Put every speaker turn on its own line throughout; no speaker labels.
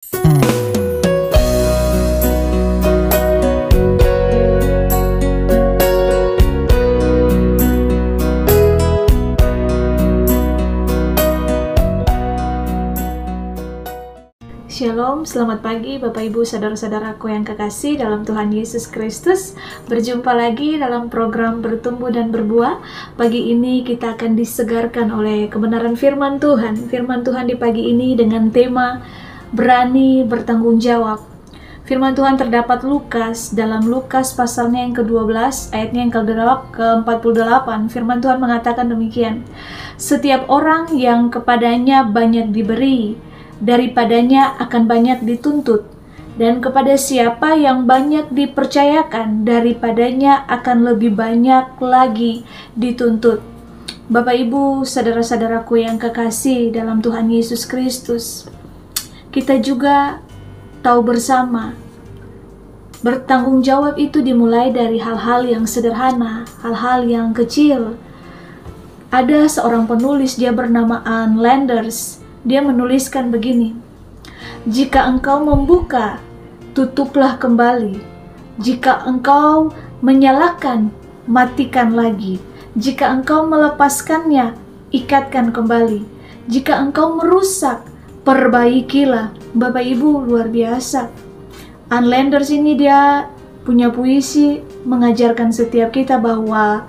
Shalom, selamat pagi Bapak Ibu Saudara-saudaraku yang kekasih dalam Tuhan Yesus Kristus. Berjumpa lagi dalam program Bertumbuh dan Berbuah. Pagi ini kita akan disegarkan oleh kebenaran firman Tuhan. Firman Tuhan di pagi ini dengan tema berani bertanggung jawab. Firman Tuhan terdapat dalam Lukas pasalnya yang ke-12 ayatnya yang ke-48. Firman Tuhan mengatakan demikian. Setiap orang yang kepadanya banyak diberi, daripadanya akan banyak dituntut, dan kepada siapa yang banyak dipercayakan, daripadanya akan lebih banyak lagi dituntut. Bapak Ibu, saudara-saudaraku yang kekasih dalam Tuhan Yesus Kristus, kita juga tahu bersama, bertanggung jawab itu dimulai dari hal-hal yang sederhana, hal-hal yang kecil. Ada seorang penulis, dia bernama Ann Landers. Dia menuliskan begini, jika engkau membuka, tutuplah kembali. Jika engkau menyalakan, matikan lagi. Jika engkau melepaskannya, ikatkan kembali. Jika engkau merusak, perbaikilah. Bapak Ibu, luar biasa. Ann Landers ini dia punya puisi mengajarkan setiap kita bahwa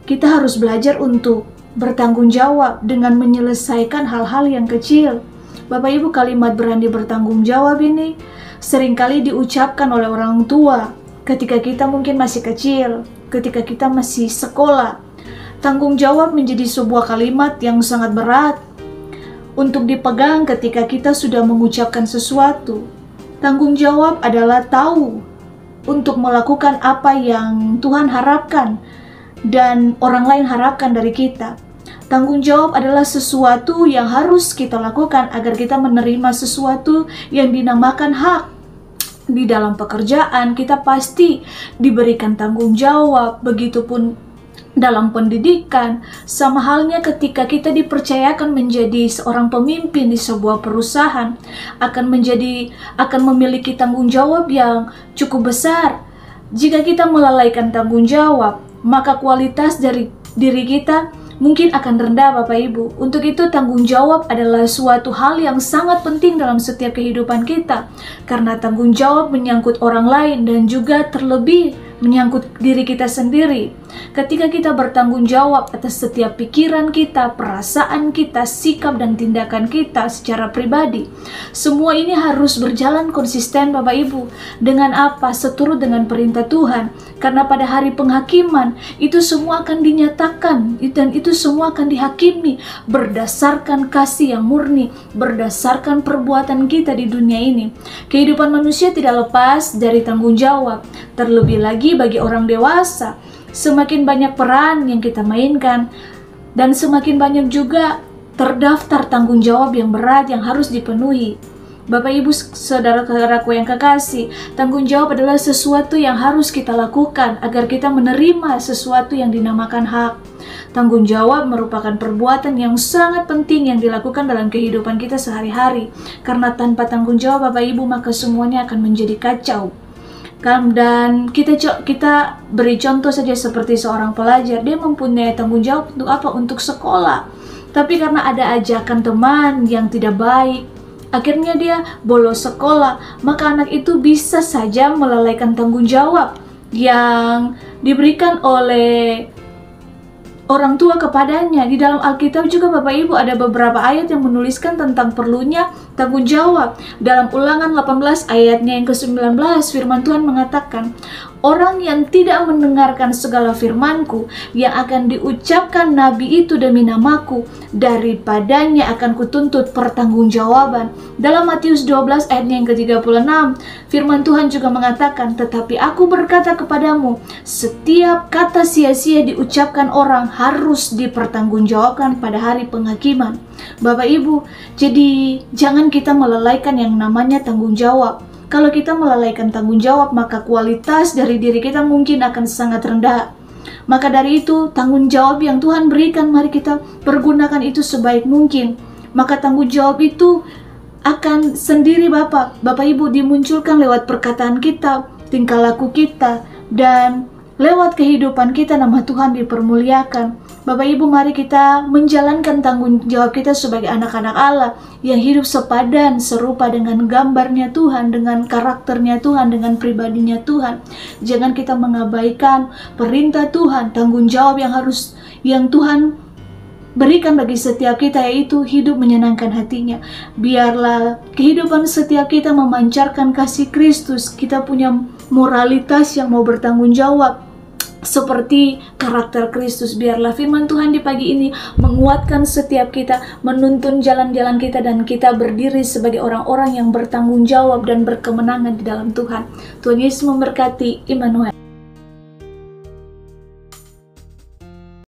kita harus belajar untuk bertanggung jawab dengan menyelesaikan hal-hal yang kecil. Bapak Ibu, kalimat berani bertanggung jawab ini seringkali diucapkan oleh orang tua ketika kita mungkin masih kecil, ketika kita masih sekolah. Tanggung jawab menjadi sebuah kalimat yang sangat berat untuk dipegang ketika kita sudah mengucapkan sesuatu. Tanggung jawab adalah tahu untuk melakukan apa yang Tuhan harapkan dan orang lain harapkan dari kita. Tanggung jawab adalah sesuatu yang harus kita lakukan agar kita menerima sesuatu yang dinamakan hak. Di dalam pekerjaan kita pasti diberikan tanggung jawab, begitupun dalam pendidikan. Sama halnya ketika kita dipercayakan menjadi seorang pemimpin di sebuah perusahaan, akan memiliki tanggung jawab yang cukup besar. Jika kita melalaikan tanggung jawab, maka kualitas dari diri kita mungkin akan rendah, Bapak Ibu. Untuk itu tanggung jawab adalah suatu hal yang sangat penting dalam setiap kehidupan kita. Karena tanggung jawab menyangkut orang lain dan juga terlebih menyangkut diri kita sendiri. Ketika kita bertanggung jawab atas setiap pikiran kita, perasaan kita, sikap dan tindakan kita secara pribadi, semua ini harus berjalan konsisten, Bapak Ibu. Dengan apa? Seturut dengan perintah Tuhan. Karena pada hari penghakiman itu semua akan dinyatakan dan itu semua akan dihakimi berdasarkan kasih yang murni, berdasarkan perbuatan kita di dunia ini. Kehidupan manusia tidak lepas dari tanggung jawab. Terlebih lagi bagi orang dewasa, semakin banyak peran yang kita mainkan dan semakin banyak juga terdaftar tanggung jawab yang berat yang harus dipenuhi. Bapak Ibu saudara-saudaraku yang kekasih, tanggung jawab adalah sesuatu yang harus kita lakukan agar kita menerima sesuatu yang dinamakan hak. Tanggung jawab merupakan perbuatan yang sangat penting yang dilakukan dalam kehidupan kita sehari-hari. Karena tanpa tanggung jawab Bapak Ibu, maka semuanya akan menjadi kacau. Dan kita beri contoh saja seperti seorang pelajar, dia mempunyai tanggung jawab untuk apa? Untuk sekolah. Tapi karena ada ajakan teman yang tidak baik, akhirnya dia bolos sekolah, maka anak itu bisa saja melalaikan tanggung jawab yang diberikan oleh orang tua kepadanya. Di dalam Alkitab juga Bapak Ibu ada beberapa ayat yang menuliskan tentang perlunya tanggung jawab. Dalam Ulangan 18 ayatnya yang ke-19, firman Tuhan mengatakan, orang yang tidak mendengarkan segala firman-Ku yang akan diucapkan nabi itu demi namaku, daripadanya akan kutuntut pertanggungjawaban. Dalam Matius 12 ayatnya yang ke-36, firman Tuhan juga mengatakan, tetapi aku berkata kepadamu, setiap kata sia-sia diucapkan orang harus dipertanggungjawabkan pada hari penghakiman. Bapak Ibu, jadi jangan kita melalaikan yang namanya tanggung jawab. Kalau kita melalaikan tanggung jawab, maka kualitas dari diri kita mungkin akan sangat rendah. Maka dari itu, tanggung jawab yang Tuhan berikan, mari kita pergunakan itu sebaik mungkin. Maka tanggung jawab itu akan sendiri Bapak Ibu dimunculkan lewat perkataan kita, tingkah laku kita, dan lewat kehidupan kita nama Tuhan dipermuliakan. Bapak Ibu, mari kita menjalankan tanggung jawab kita sebagai anak-anak Allah yang hidup sepadan, serupa dengan gambarnya Tuhan, dengan karakternya Tuhan, dengan pribadinya Tuhan. Jangan kita mengabaikan perintah Tuhan, tanggung jawab yang Tuhan berikan bagi setiap kita, yaitu hidup menyenangkan hatinya. Biarlah kehidupan setiap kita memancarkan kasih Kristus. Kita punya moralitas yang mau bertanggung jawab seperti karakter Kristus. Biarlah firman Tuhan di pagi ini menguatkan setiap kita, menuntun jalan-jalan kita, dan kita berdiri sebagai orang-orang yang bertanggung jawab dan berkemenangan di dalam Tuhan. Tuhan Yesus memberkati. Immanuel.